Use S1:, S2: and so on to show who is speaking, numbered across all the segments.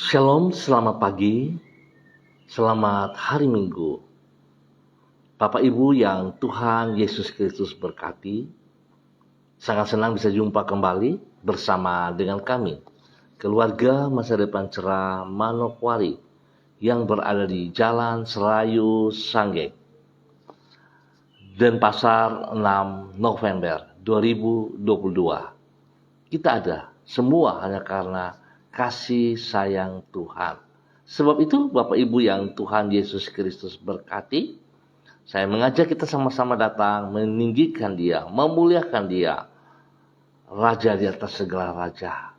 S1: Shalom, selamat pagi, selamat hari Minggu. Bapak Ibu yang Tuhan Yesus Kristus berkati, sangat senang bisa jumpa kembali bersama dengan kami, keluarga Masa Depan Cerah Manokwari yang berada di Jalan Serayu Sanggeng, Denpasar 6 November 2022. Kita ada semua hanya karena kasih sayang Tuhan. Sebab itu Bapak Ibu yang Tuhan Yesus Kristus berkati, saya mengajak kita sama-sama datang meninggikan Dia, memuliakan Dia, Raja di atas segala raja,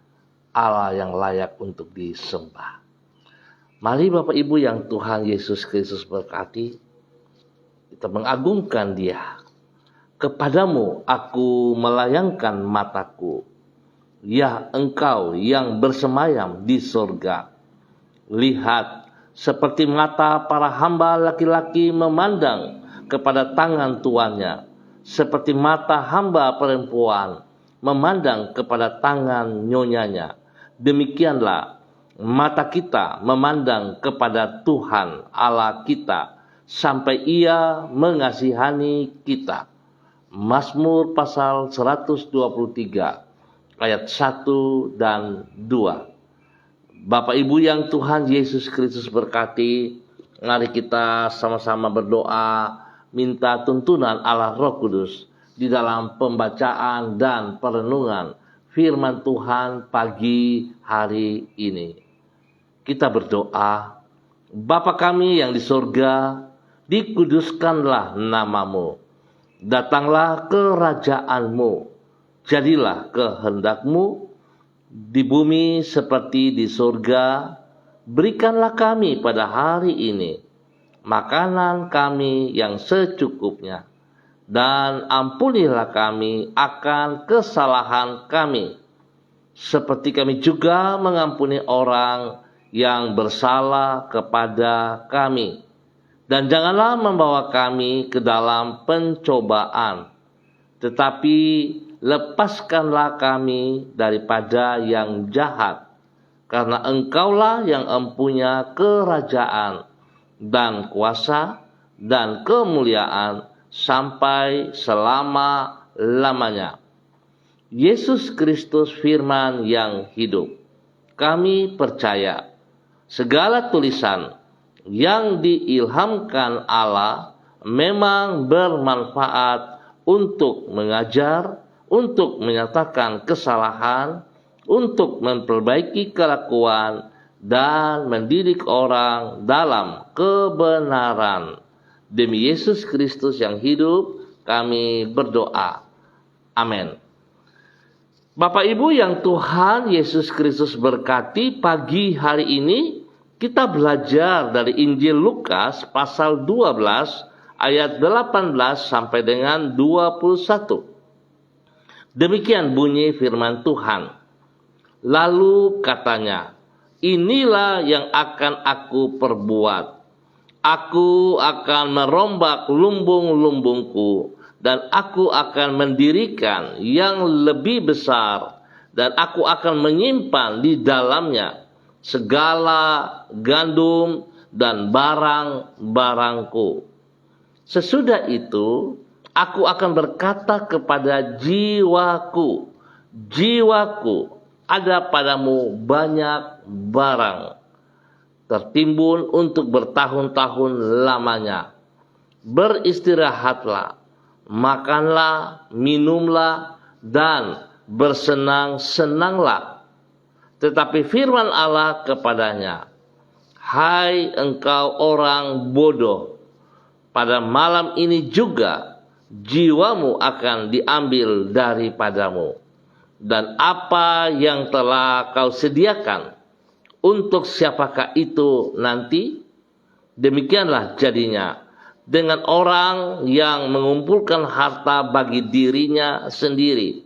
S1: Allah yang layak untuk disembah. Mari Bapak Ibu yang Tuhan Yesus Kristus berkati, kita mengagungkan Dia. Kepadamu aku melayangkan mataku, ya Engkau yang bersemayam di sorga. Lihat, seperti mata para hamba laki-laki memandang kepada tangan tuannya, seperti mata hamba perempuan memandang kepada tangan nyonyanya. Demikianlah mata kita memandang kepada Tuhan Allah kita, sampai Ia mengasihani kita. Mazmur pasal 123 ayat 1 dan 2. Bapak Ibu yang Tuhan Yesus Kristus berkati, mari kita sama-sama berdoa, minta tuntunan Allah Roh Kudus di dalam pembacaan dan perenungan firman Tuhan pagi hari ini. Kita berdoa, Bapa kami yang di surga, dikuduskanlah namamu, datanglah kerajaan-Mu, jadilah kehendak-Mu di bumi seperti di surga. Berikanlah kami pada hari ini makanan kami yang secukupnya, dan ampunilah kami akan kesalahan kami, seperti kami juga mengampuni orang yang bersalah kepada kami. Dan janganlah membawa kami ke dalam pencobaan, tetapi lepaskanlah kami daripada yang jahat, karena Engkaulah yang empunya kerajaan dan kuasa dan kemuliaan sampai selama-lamanya. Yesus Kristus firman yang hidup. Kami percaya segala tulisan yang diilhamkan Allah memang bermanfaat untuk mengajar, untuk menyatakan kesalahan, untuk memperbaiki kelakuan, dan mendidik orang dalam kebenaran. Demi Yesus Kristus yang hidup, kami berdoa. Amin. Bapak Ibu yang Tuhan Yesus Kristus berkati, pagi hari ini kita belajar dari Injil Lukas pasal 12 ayat 18 sampai dengan 21. Demikian bunyi firman Tuhan. Lalu katanya, inilah yang akan aku perbuat. Aku akan merombak lumbung-lumbungku, dan aku akan mendirikan yang lebih besar, dan aku akan menyimpan di dalamnya segala gandum dan barang-barangku. Sesudah itu, aku akan berkata kepada jiwaku, ada padamu banyak barang, tertimbun untuk bertahun-tahun lamanya. Beristirahatlah, makanlah, minumlah, dan bersenang-senanglah. Tetapi firman Allah kepadanya, hai engkau orang bodoh, pada malam ini juga jiwamu akan diambil daripadamu. Dan apa yang telah kau sediakan, untuk siapakah itu nanti? Demikianlah jadinya dengan orang yang mengumpulkan harta bagi dirinya sendiri,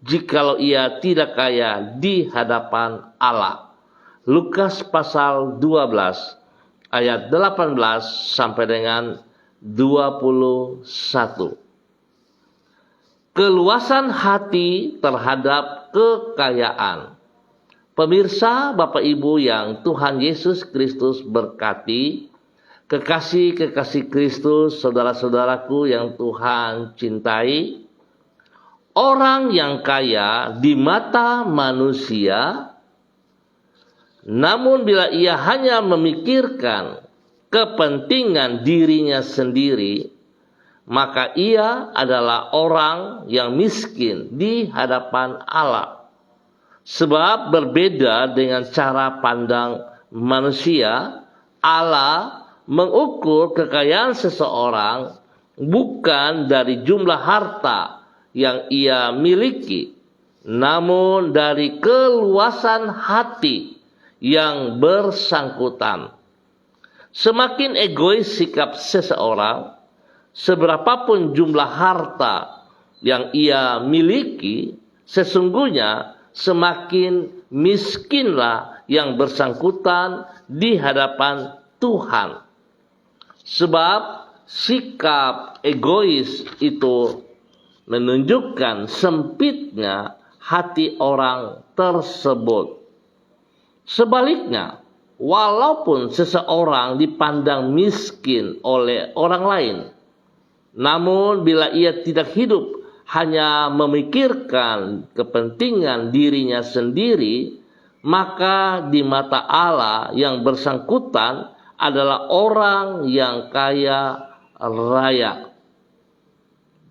S1: jikalau ia tidak kaya di hadapan Allah. Lukas pasal 12 ayat 18 sampai dengan 21. Keluasan hati terhadap kekayaan. Pemirsa, Bapak Ibu yang Tuhan Yesus Kristus berkati, kekasih-kekasih Kristus, saudara-saudaraku yang Tuhan cintai, orang yang kaya di mata manusia, namun bila ia hanya memikirkan kepentingan dirinya sendiri, maka ia adalah orang yang miskin di hadapan Allah. Sebab berbeda dengan cara pandang manusia, Allah mengukur kekayaan seseorang bukan dari jumlah harta yang ia miliki, namun dari keluasan hati yang bersangkutan. Semakin egois sikap seseorang, seberapapun jumlah harta yang ia miliki, sesungguhnya semakin miskinlah yang bersangkutan di hadapan Tuhan. Sebab sikap egois itu menunjukkan sempitnya hati orang tersebut. Sebaliknya, walaupun seseorang dipandang miskin oleh orang lain, namun bila ia tidak hidup hanya memikirkan kepentingan dirinya sendiri, maka di mata Allah yang bersangkutan adalah orang yang kaya raya.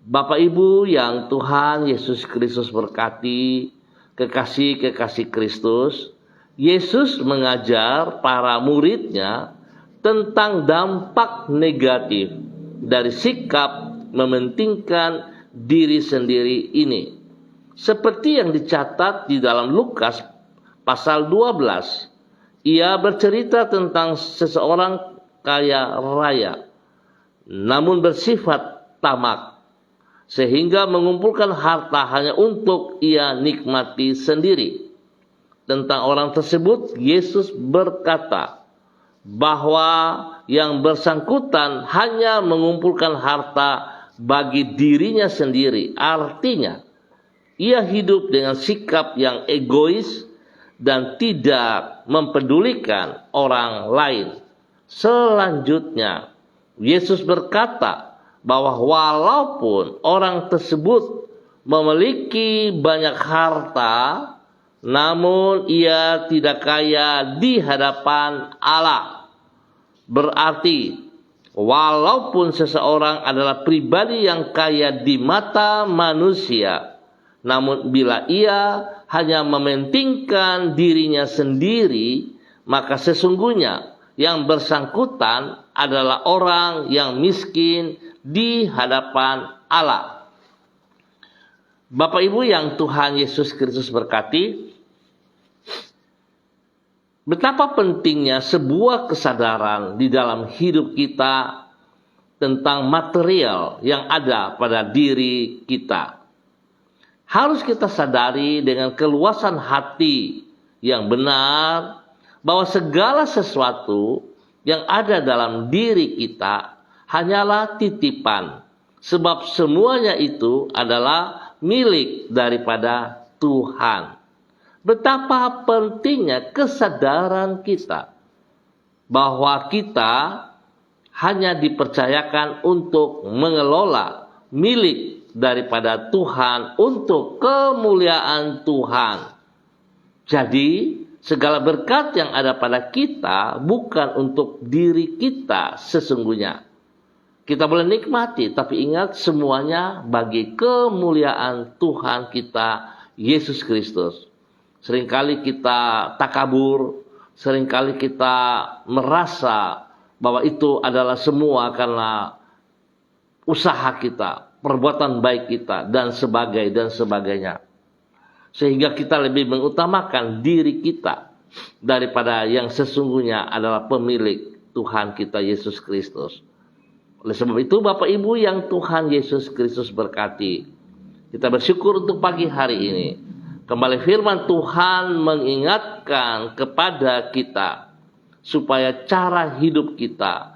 S1: Bapak Ibu yang Tuhan Yesus Kristus berkati, kekasih-kekasih Kristus, Yesus mengajar para muridnya tentang dampak negatif dari sikap mementingkan diri sendiri ini. Seperti yang dicatat di dalam Lukas pasal 12, ia bercerita tentang seseorang kaya raya, namun bersifat tamak, sehingga mengumpulkan harta hanya untuk ia nikmati sendiri. Tentang orang tersebut, Yesus berkata bahwa yang bersangkutan hanya mengumpulkan harta bagi dirinya sendiri. Artinya, ia hidup dengan sikap yang egois dan tidak mempedulikan orang lain. Selanjutnya, Yesus berkata bahwa walaupun orang tersebut memiliki banyak harta, namun ia tidak kaya di hadapan Allah. Berarti, walaupun seseorang adalah pribadi yang kaya di mata manusia, namun bila ia hanya mementingkan dirinya sendiri, maka sesungguhnya yang bersangkutan adalah orang yang miskin di hadapan Allah. Bapak Ibu yang Tuhan Yesus Kristus berkati, betapa pentingnya sebuah kesadaran di dalam hidup kita tentang material yang ada pada diri kita. Harus kita sadari dengan keluasan hati yang benar bahwa segala sesuatu yang ada dalam diri kita hanyalah titipan, sebab semuanya itu adalah milik daripada Tuhan. Betapa pentingnya kesadaran kita bahwa kita hanya dipercayakan untuk mengelola milik daripada Tuhan untuk kemuliaan Tuhan. Jadi, segala berkat yang ada pada kita bukan untuk diri kita sesungguhnya. Kita boleh nikmati, tapi ingat semuanya bagi kemuliaan Tuhan kita, Yesus Kristus. Seringkali kita takabur, seringkali kita merasa bahwa itu adalah semua karena usaha kita, perbuatan baik kita, dan sebagainya. Sehingga kita lebih mengutamakan diri kita daripada yang sesungguhnya adalah pemilik Tuhan kita, Yesus Kristus. Oleh sebab itu, Bapak Ibu yang Tuhan Yesus Kristus berkati, kita bersyukur untuk pagi hari ini. Kembali firman Tuhan mengingatkan kepada kita supaya cara hidup kita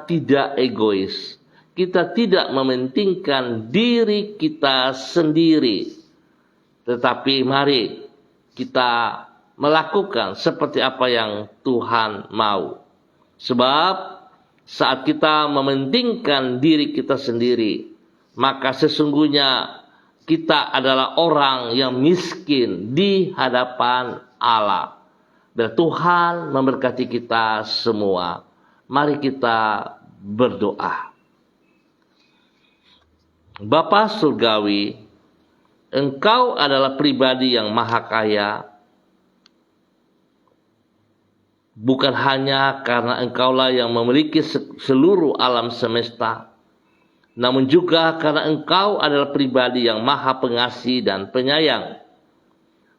S1: tidak egois. Kita tidak mementingkan diri kita sendiri. Tetapi mari kita melakukan seperti apa yang Tuhan mau. Sebab saat kita mementingkan diri kita sendiri, maka sesungguhnya kita adalah orang yang miskin di hadapan Allah. Dan Tuhan memberkati kita semua. Mari kita berdoa. Bapa Surgawi, Engkau adalah pribadi yang maha kaya, bukan hanya karena Engkaulah yang memiliki seluruh alam semesta, namun juga karena Engkau adalah pribadi yang maha pengasih dan penyayang.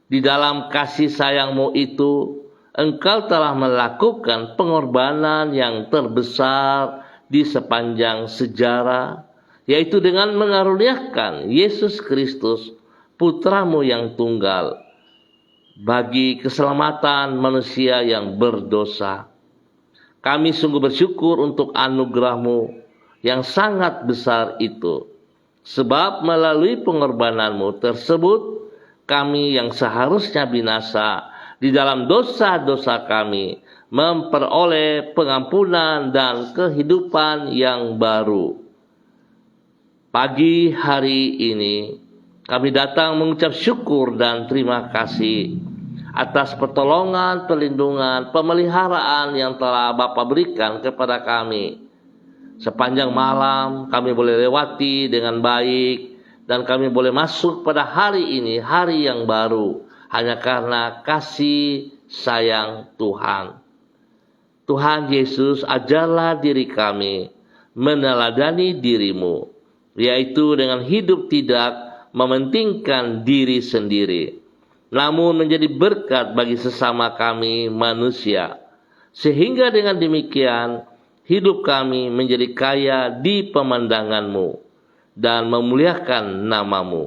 S1: Di dalam kasih sayang-Mu itu, Engkau telah melakukan pengorbanan yang terbesar di sepanjang sejarah, yaitu dengan mengaruniakan Yesus Kristus, Putra-Mu yang tunggal, bagi keselamatan manusia yang berdosa. Kami sungguh bersyukur untuk anugerah-Mu yang sangat besar itu. Sebab melalui pengorbanan-Mu tersebut, kami yang seharusnya binasa di dalam dosa-dosa kami memperoleh pengampunan dan kehidupan yang baru. Pagi hari ini, kami datang mengucap syukur dan terima kasih atas pertolongan, perlindungan, pemeliharaan yang telah Bapa berikan kepada kami. Sepanjang malam kami boleh lewati dengan baik dan kami boleh masuk pada hari ini, hari yang baru, hanya karena kasih sayang Tuhan. Tuhan Yesus, ajarlah diri kami meneladani diri-Mu, yaitu dengan hidup tidak mementingkan diri sendiri, namun menjadi berkat bagi sesama kami manusia. Sehingga dengan demikian, hidup kami menjadi kaya di pemandangan-Mu dan memuliakan nama-Mu.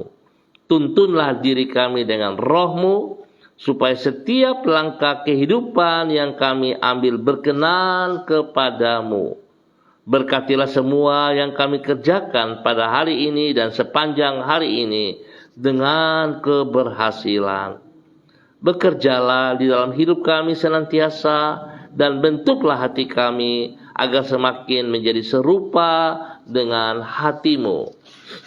S1: Tuntunlah diri kami dengan Roh-Mu, supaya setiap langkah kehidupan yang kami ambil berkenan kepada-Mu. Berkatilah semua yang kami kerjakan pada hari ini dan sepanjang hari ini dengan keberhasilan. Bekerjalah di dalam hidup kami senantiasa dan bentuklah hati kami agar semakin menjadi serupa dengan hati-Mu.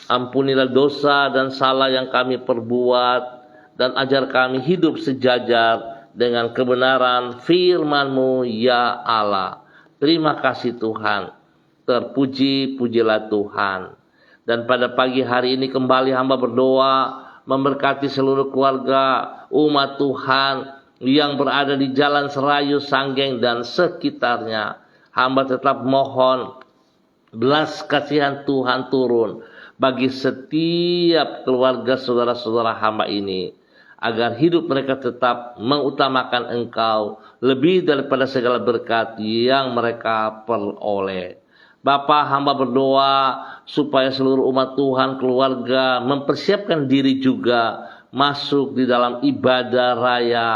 S1: Ampunilah dosa dan salah yang kami perbuat dan ajar kami hidup sejajar dengan kebenaran firman-Mu, ya Allah. Terima kasih Tuhan. Terpuji-pujilah Tuhan. Dan pada pagi hari ini kembali hamba berdoa memberkati seluruh keluarga umat Tuhan yang berada di Jalan Serayu, Sanggeng dan sekitarnya. Hamba tetap mohon belas kasihan Tuhan turun bagi setiap keluarga saudara-saudara hamba ini, agar hidup mereka tetap mengutamakan Engkau lebih daripada segala berkat yang mereka peroleh. Bapa, hamba berdoa supaya seluruh umat Tuhan, keluarga, mempersiapkan diri juga masuk di dalam ibadah raya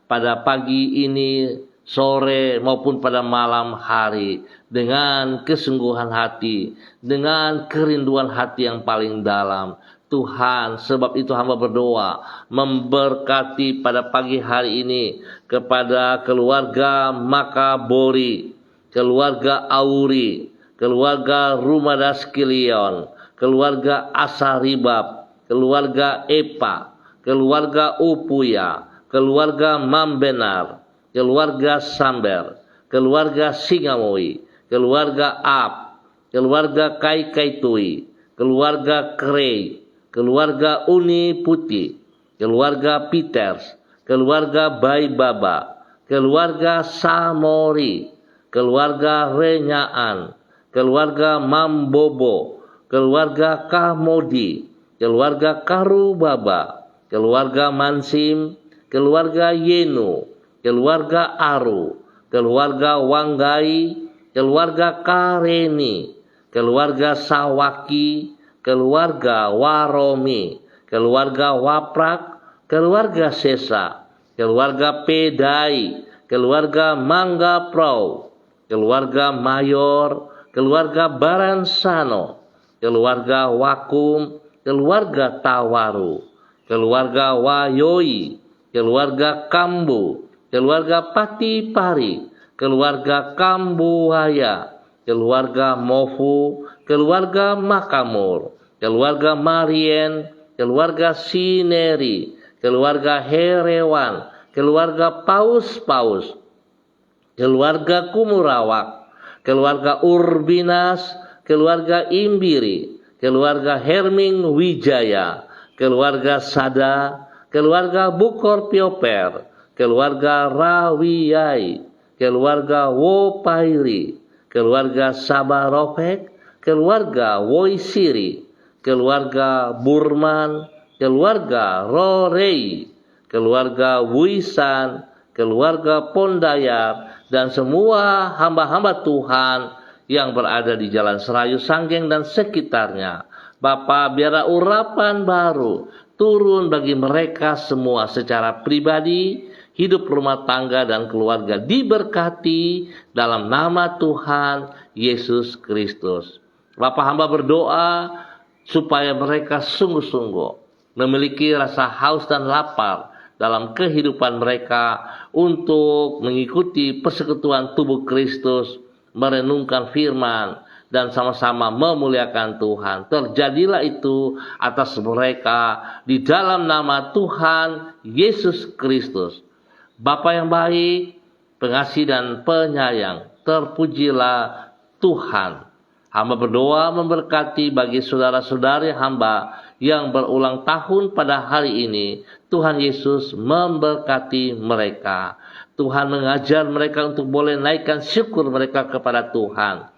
S1: pada pagi ini, sore maupun pada malam hari, dengan kesungguhan hati, dengan kerinduan hati yang paling dalam. Tuhan, sebab itu hamba berdoa memberkati pada pagi hari ini kepada keluarga Makabori, keluarga Auri, keluarga Rumadaskilion, keluarga Asaribab, keluarga Epa, keluarga Upuya, keluarga Mambenar, keluarga Samber, keluarga Singamoi, keluarga Ap, keluarga Kaikaitui, keluarga Krei, keluarga Uni Putih, keluarga Peters, keluarga Baibaba, keluarga Samori, keluarga Renyaan, keluarga Mambobo, keluarga Kahmodi, keluarga Karubaba, keluarga Mansim, keluarga Yenu, keluarga Aru, keluarga Wanggai, keluarga Kareni, keluarga Sawaki, keluarga Waromi, keluarga Waprak, keluarga Sesa, keluarga Pedai, keluarga Mangga Prau, keluarga Mayor, keluarga Baransano, keluarga Wakum, keluarga Tawaru, keluarga Wayoi, keluarga Kambu, keluarga Patipari, keluarga Kambuaya, keluarga Mofu, keluarga Makamur, keluarga Marien, keluarga Sineri, keluarga Herewan, keluarga Paus-Paus, keluarga Kumurawak, keluarga Urbinas, keluarga Imbiri, keluarga Herming Wijaya, keluarga Sada, keluarga Bukor Pioper, keluarga Rawiyai, keluarga Wopairi, keluarga Sabarofek, keluarga Woisiri, keluarga Burman, keluarga Rorei, keluarga Wisan, keluarga Pondayar, dan semua hamba-hamba Tuhan yang berada di Jalan Serayu Sanggeng dan sekitarnya. Bapa, biarlah urapan baru turun bagi mereka semua secara pribadi, hidup rumah tangga dan keluarga diberkati dalam nama Tuhan Yesus Kristus. Bapa, hamba berdoa supaya mereka sungguh-sungguh memiliki rasa haus dan lapar dalam kehidupan mereka untuk mengikuti persekutuan tubuh Kristus, merenungkan firman, dan sama-sama memuliakan Tuhan. Terjadilah itu atas mereka di dalam nama Tuhan Yesus Kristus. Bapa yang baik, pengasih dan penyayang, terpujilah Tuhan. Hamba berdoa memberkati bagi saudara-saudari hamba yang berulang tahun pada hari ini. Tuhan Yesus memberkati mereka. Tuhan mengajar mereka untuk boleh naikkan syukur mereka kepada Tuhan.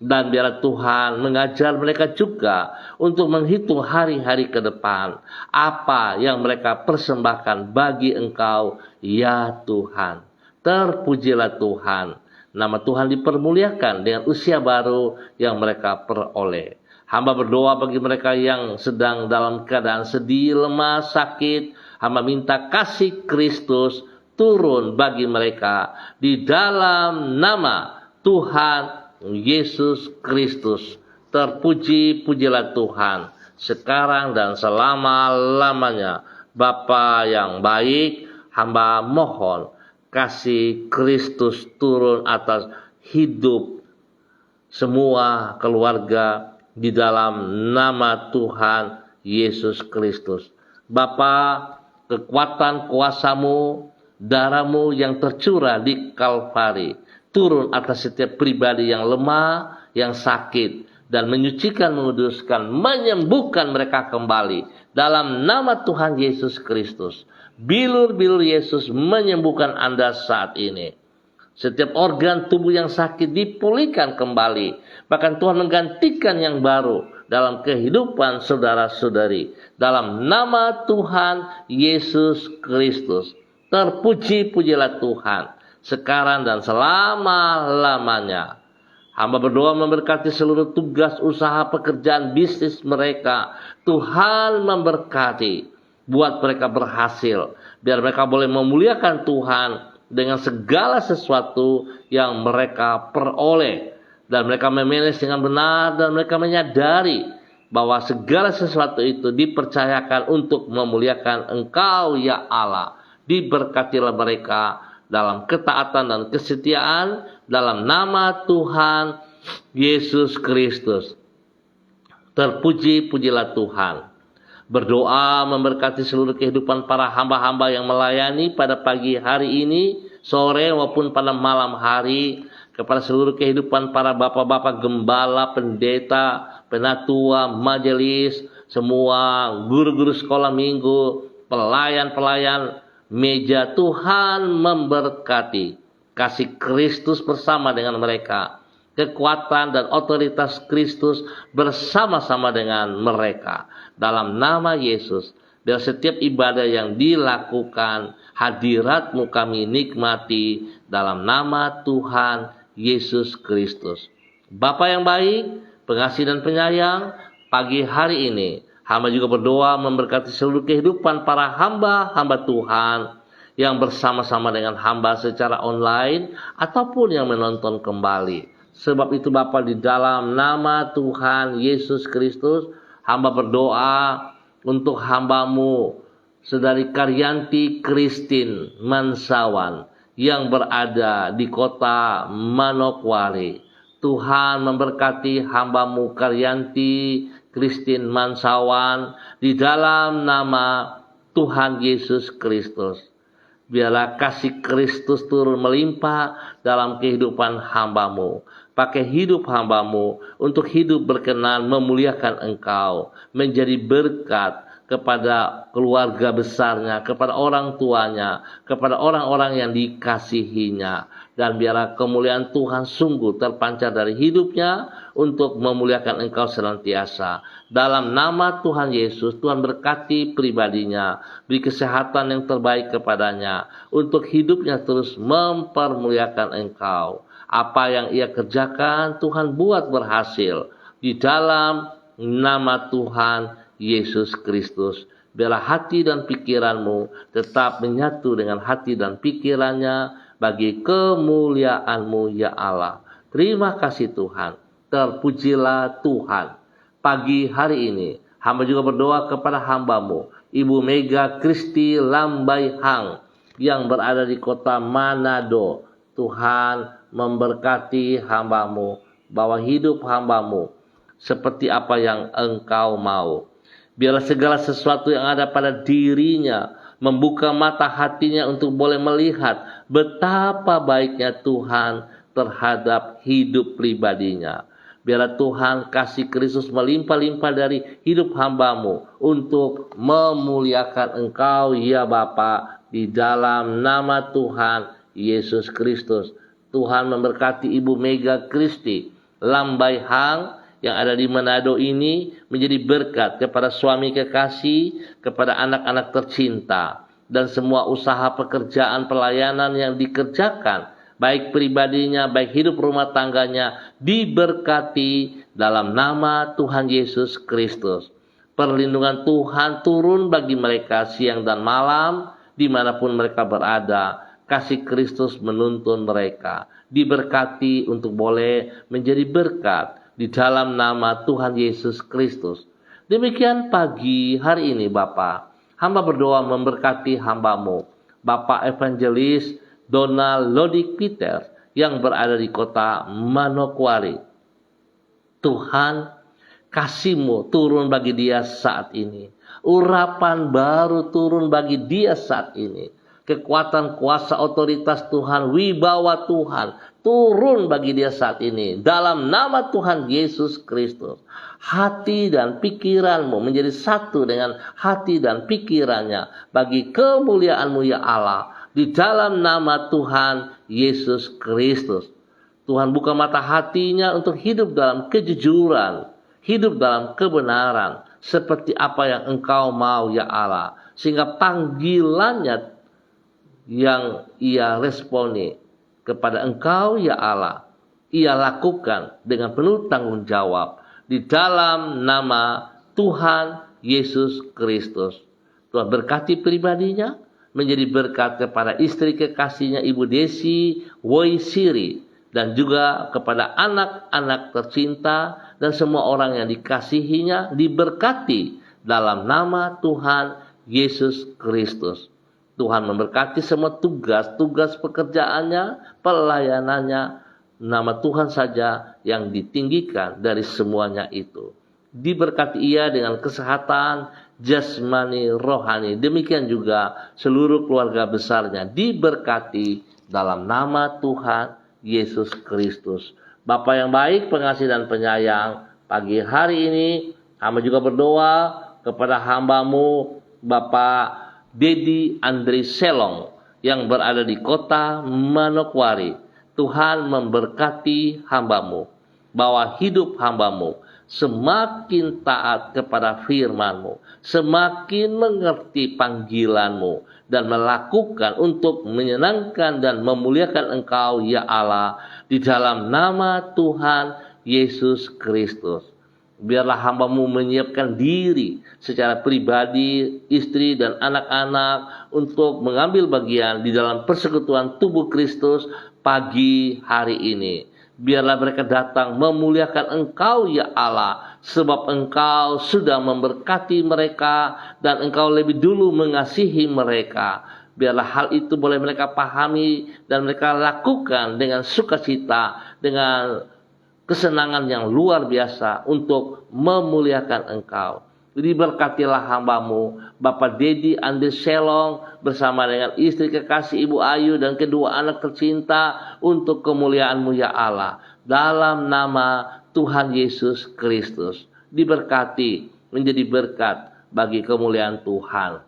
S1: Dan biarlah Tuhan mengajar mereka juga untuk menghitung hari-hari ke depan. Apa yang mereka persembahkan bagi Engkau, ya Tuhan. Terpujilah Tuhan. Nama Tuhan dipermuliakan dengan usia baru yang mereka peroleh. Hamba berdoa bagi mereka yang sedang dalam keadaan sedih, lemah, sakit. Hamba minta kasih Kristus turun bagi mereka di dalam nama Tuhan Yesus Kristus. Terpuji-pujilah Tuhan sekarang dan selama-lamanya. Bapa yang baik, hamba mohon kasih Kristus turun atas hidup semua keluarga di dalam nama Tuhan Yesus Kristus. Bapa, kekuatan kuasa-Mu, darah-Mu yang tercurah di Kalvari turun atas setiap pribadi yang lemah, yang sakit, dan menyucikan, menguduskan, menyembuhkan mereka kembali dalam nama Tuhan Yesus Kristus. Bilur-bilur Yesus menyembuhkan Anda saat ini. Setiap organ tubuh yang sakit dipulihkan kembali. Bahkan Tuhan menggantikan yang baru dalam kehidupan saudara-saudari. Dalam nama Tuhan Yesus Kristus. Terpuji-pujilah Tuhan sekarang dan selama-lamanya. Hamba berdoa memberkati seluruh tugas, usaha, pekerjaan, bisnis mereka. Tuhan memberkati. Buat mereka berhasil. Biar mereka boleh memuliakan Tuhan dengan segala sesuatu yang mereka peroleh. Dan mereka memanage dengan benar, dan mereka menyadari bahwa segala sesuatu itu dipercayakan untuk memuliakan Engkau, ya Allah. Diberkatilah mereka dalam ketaatan dan kesetiaan dalam nama Tuhan Yesus Kristus. Terpuji-pujilah Tuhan. Berdoa memberkati seluruh kehidupan para hamba-hamba yang melayani pada pagi hari ini, sore maupun pada malam hari. Kepada seluruh kehidupan para bapak-bapak gembala, pendeta, penatua, majelis, semua guru-guru sekolah minggu, pelayan-pelayan meja. Tuhan memberkati. Kasih Kristus bersama dengan mereka. Kekuatan dan otoritas Kristus bersama-sama dengan mereka. Dalam nama Yesus, biar setiap ibadah yang dilakukan, hadirat-Mu kami nikmati dalam nama Tuhan Yesus Kristus. Bapa yang baik, pengasih dan penyayang, pagi hari ini hamba juga berdoa memberkati seluruh kehidupan para hamba-hamba Tuhan yang bersama-sama dengan hamba secara online ataupun yang menonton kembali. Sebab itu Bapa, di dalam nama Tuhan Yesus Kristus, hamba berdoa untuk hamba-Mu Saudari Karyanti Christine Mansawan yang berada di kota Manokwari. Tuhan memberkati hamba-Mu Karyanti Christine Mansawan di dalam nama Tuhan Yesus Kristus. Biarlah kasih Kristus turun melimpah dalam kehidupan hamba-Mu. Pakai hidup hamba-Mu untuk hidup berkenan memuliakan Engkau, menjadi berkat kepada keluarga besarnya, kepada orang tuanya, kepada orang-orang yang dikasihinya. Dan biarlah kemuliaan Tuhan sungguh terpancar dari hidupnya untuk memuliakan Engkau senantiasa. Dalam nama Tuhan Yesus, Tuhan berkati pribadinya, beri kesehatan yang terbaik kepadanya, untuk hidupnya terus mempermuliakan Engkau. Apa yang ia kerjakan, Tuhan buat berhasil. Di dalam nama Tuhan Yesus Kristus, biarlah hati dan pikiranmu tetap menyatu dengan hati dan pikirannya bagi kemuliaan-Mu ya Allah. Terima kasih Tuhan, terpujilah Tuhan. Pagi hari ini hamba juga berdoa kepada hamba-Mu Ibu Mega Kristi Lambai Hang yang berada di kota Manado. Tuhan memberkati hamba-Mu, bahwa hidup hamba-Mu seperti apa yang Engkau mau. Biarlah segala sesuatu yang ada pada dirinya membuka mata hatinya untuk boleh melihat betapa baiknya Tuhan terhadap hidup pribadinya. Biarlah Tuhan kasih Kristus melimpah-limpah dari hidup hamba-Mu untuk memuliakan Engkau ya Bapa, di dalam nama Tuhan Yesus Kristus. Tuhan memberkati Ibu Mega Kristi Lambai Hang yang ada di Manado ini menjadi berkat kepada suami kekasih, kepada anak-anak tercinta, dan semua usaha pekerjaan pelayanan yang dikerjakan, baik pribadinya, baik hidup rumah tangganya, diberkati dalam nama Tuhan Yesus Kristus. Perlindungan Tuhan turun bagi mereka siang dan malam, dimanapun mereka berada. Kasih Kristus menuntun mereka, diberkati untuk boleh menjadi berkat di dalam nama Tuhan Yesus Kristus. Demikian pagi hari ini Bapa, hamba berdoa memberkati hamba-Mu Bapak Evangelis Donald Lodik Peter yang berada di kota Manokwari. Tuhan, kasih-Mu turun bagi dia saat ini. Urapan baru turun bagi dia saat ini. Kekuatan, kuasa, otoritas Tuhan, wibawa Tuhan turun bagi dia saat ini. Dalam nama Tuhan Yesus Kristus. Hati dan pikiranmu menjadi satu dengan hati dan pikirannya bagi kemuliaan-Mu ya Allah. Di dalam nama Tuhan Yesus Kristus. Tuhan buka mata hatinya untuk hidup dalam kejujuran, hidup dalam kebenaran, seperti apa yang Engkau mau ya Allah. Sehingga panggilannya yang ia responi kepada Engkau ya Allah, ia lakukan dengan penuh tanggung jawab di dalam nama Tuhan Yesus Kristus. Tuhan berkati pribadinya, menjadi berkat kepada istri kekasihnya Ibu Desi Woisiri, dan juga kepada anak-anak tercinta dan semua orang yang dikasihinya, diberkati dalam nama Tuhan Yesus Kristus. Tuhan memberkati semua tugas pekerjaannya, pelayanannya. Nama Tuhan saja yang ditinggikan dari semuanya itu. Diberkati ia dengan kesehatan jasmani, rohani. Demikian juga seluruh keluarga besarnya diberkati dalam nama Tuhan Yesus Kristus. Bapa yang baik, pengasih dan penyayang, pagi hari ini hamba juga berdoa kepada hamba-Mu Bapak Dedi Andri Selong yang berada di kota Manokwari. Tuhan memberkati hamba-Mu, bahwa hidup hamba-Mu semakin taat kepada firman-Mu, semakin mengerti panggilan-Mu, dan melakukan untuk menyenangkan dan memuliakan Engkau ya Allah, di dalam nama Tuhan Yesus Kristus. Biarlah hamba-Mu menyiapkan diri secara pribadi, istri dan anak-anak untuk mengambil bagian di dalam persekutuan tubuh Kristus pagi hari ini. Biarlah mereka datang memuliakan Engkau ya Allah sebab Engkau sudah memberkati mereka dan Engkau lebih dulu mengasihi mereka. Biarlah hal itu boleh mereka pahami dan mereka lakukan dengan sukacita, dengan kesenangan yang luar biasa untuk memuliakan Engkau. Diberkatilah hamba-Mu, Bapak Dedi Ande Selong bersama dengan istri kekasih Ibu Ayu dan kedua anak tercinta untuk kemuliaan-Mu ya Allah. Dalam nama Tuhan Yesus Kristus, diberkati menjadi berkat bagi kemuliaan Tuhan.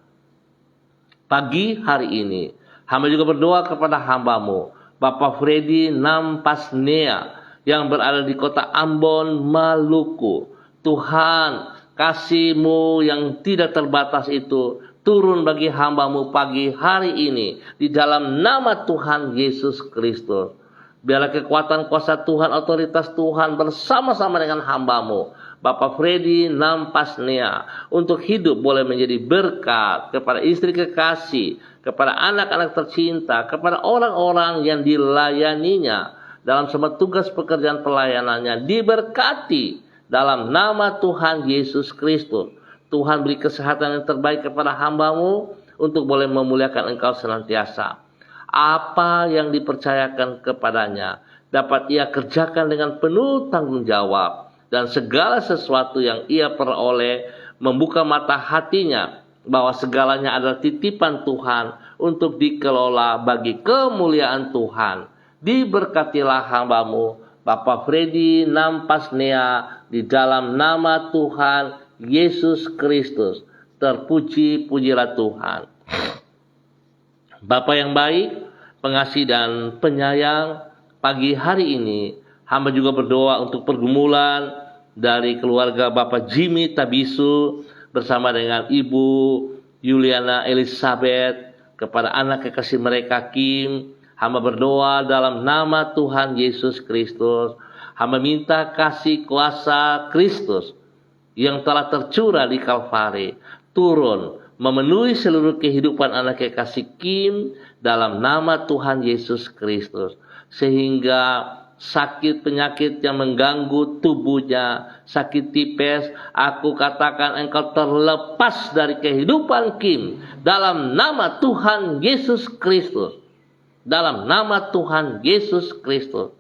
S1: Pagi hari ini, hamba juga berdoa kepada hamba-Mu, Bapak Freddy Nampasnea yang berada di kota Ambon, Maluku. Tuhan, kasih-Mu yang tidak terbatas itu turun bagi hamba-Mu pagi hari ini di dalam nama Tuhan Yesus Kristus. Biarlah kekuatan kuasa Tuhan, otoritas Tuhan bersama-sama dengan hamba-Mu, Bapak Freddy Nampasnea, untuk hidup boleh menjadi berkat kepada istri kekasih, kepada anak-anak tercinta, kepada orang-orang yang dilayaninya dalam semua tugas pekerjaan pelayanannya. Diberkati dalam nama Tuhan Yesus Kristus. Tuhan beri kesehatan yang terbaik kepada hamba-Mu untuk boleh memuliakan Engkau senantiasa. Apa yang dipercayakan kepadanya dapat ia kerjakan dengan penuh tanggung jawab, dan segala sesuatu yang ia peroleh membuka mata hatinya bahwa segalanya adalah titipan Tuhan untuk dikelola bagi kemuliaan Tuhan. Diberkatilah hamba-Mu, Bapak Freddy Nampasnea, di dalam nama Tuhan Yesus Kristus. Terpuji-pujilah Tuhan. Bapa yang baik, pengasih dan penyayang, pagi hari ini hamba juga berdoa untuk pergumulan dari keluarga Bapak Jimmy Tabisu bersama dengan Ibu Yuliana Elizabeth, kepada anak kekasih mereka Kim. Hamba berdoa dalam nama Tuhan Yesus Kristus. Hamba minta kasih kuasa Kristus yang telah tercurah di Kalvari turun memenuhi seluruh kehidupan anak kekasih Kim dalam nama Tuhan Yesus Kristus, sehingga sakit penyakit yang mengganggu tubuhnya, sakit tipes, aku katakan engkau terlepas dari kehidupan Kim dalam nama Tuhan Yesus Kristus. Dalam nama Tuhan Yesus Kristus,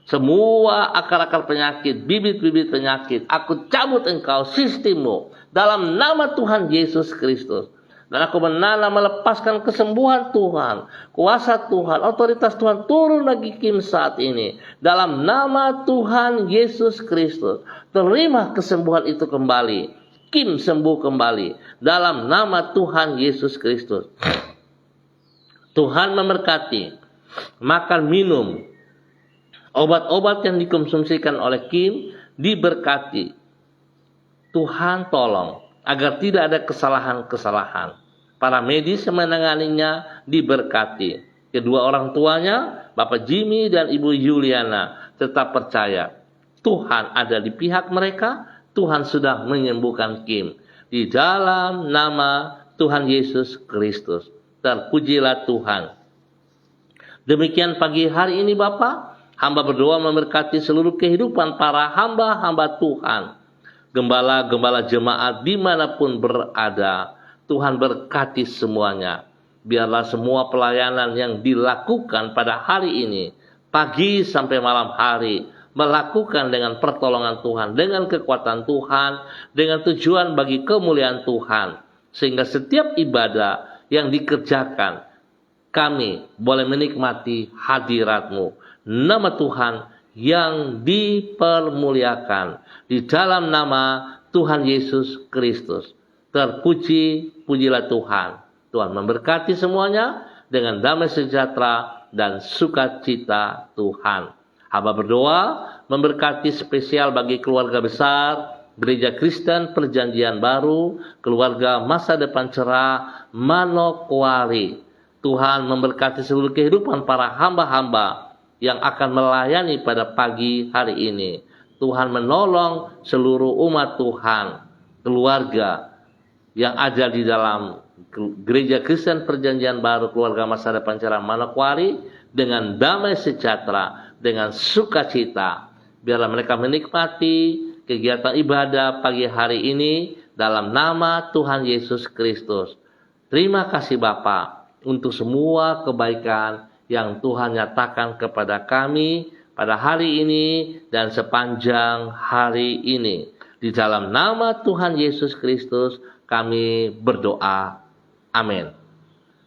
S1: semua akar-akar penyakit, bibit-bibit penyakit, aku cabut engkau sistemmu dalam nama Tuhan Yesus Kristus. Dan aku menanam melepaskan kesembuhan Tuhan, kuasa Tuhan, otoritas Tuhan turun bagi Kim saat ini. Dalam nama Tuhan Yesus Kristus, terima kesembuhan itu kembali. Kim sembuh kembali dalam nama Tuhan Yesus Kristus. Tuhan memberkati makan minum obat-obat yang dikonsumsikan oleh Kim, diberkati. Tuhan tolong agar tidak ada kesalahan-kesalahan. Para medis yang menanganinya diberkati. Kedua orang tuanya, Bapak Jimmy dan Ibu Yuliana, tetap percaya Tuhan ada di pihak mereka. Tuhan sudah menyembuhkan Kim. Di dalam nama Tuhan Yesus Kristus. Terpujilah Tuhan. Demikian pagi hari ini Bapak, hamba berdoa memberkati seluruh kehidupan para hamba-hamba Tuhan. Gembala-gembala jemaat dimanapun berada, Tuhan berkati semuanya. Biarlah semua pelayanan yang dilakukan pada hari ini, pagi sampai malam hari, melakukan dengan pertolongan Tuhan, dengan kekuatan Tuhan, dengan tujuan bagi kemuliaan Tuhan. Sehingga setiap ibadah yang dikerjakan, kami boleh menikmati hadirat-Mu. Nama Tuhan yang dipermuliakan di dalam nama Tuhan Yesus Kristus. Terpuji-pujilah Tuhan. Tuhan memberkati semuanya dengan damai sejahtera dan sukacita Tuhan. Hamba berdoa memberkati spesial bagi keluarga besar Gereja Kristen Perjanjian Baru, keluarga Masa Depan Cerah, Manokwari. Tuhan memberkati seluruh kehidupan para hamba-hamba yang akan melayani pada pagi hari ini. Tuhan menolong seluruh umat Tuhan, keluarga yang ada di dalam Gereja Kristen Perjanjian Baru, keluarga Masa Depan Cerah, Manokwari, dengan damai sejahtera, dengan sukacita. Biarlah mereka menikmati kegiatan ibadah pagi hari ini dalam nama Tuhan Yesus Kristus. Terima kasih Bapa untuk semua kebaikan yang Tuhan nyatakan kepada kami pada hari ini dan sepanjang hari ini. Di dalam nama Tuhan Yesus Kristus kami berdoa. Amin.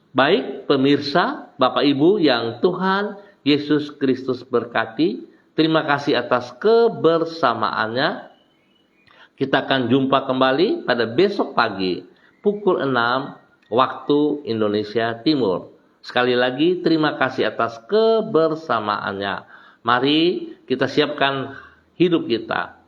S1: Baik pemirsa, Bapak Ibu yang Tuhan Yesus Kristus berkati, terima kasih atas kebersamaannya. Kita akan jumpa kembali pada besok pagi pukul 6 waktu Indonesia Timur. Sekali lagi terima kasih atas kebersamaannya. Mari kita siapkan hidup kita.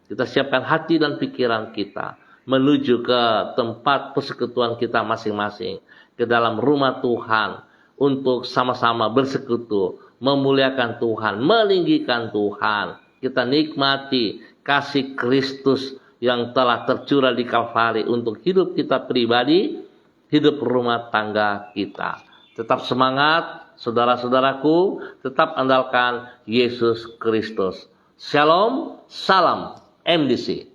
S1: Kita siapkan hati dan pikiran kita menuju ke tempat persekutuan kita masing-masing, ke dalam rumah Tuhan untuk sama-sama bersekutu, memuliakan Tuhan, meninggikan Tuhan. Kita nikmati kasih Kristus yang telah tercurah di Kalvari untuk hidup kita pribadi, hidup rumah tangga kita. Tetap semangat, saudara-saudaraku, tetap andalkan Yesus Kristus. Shalom, salam MDC.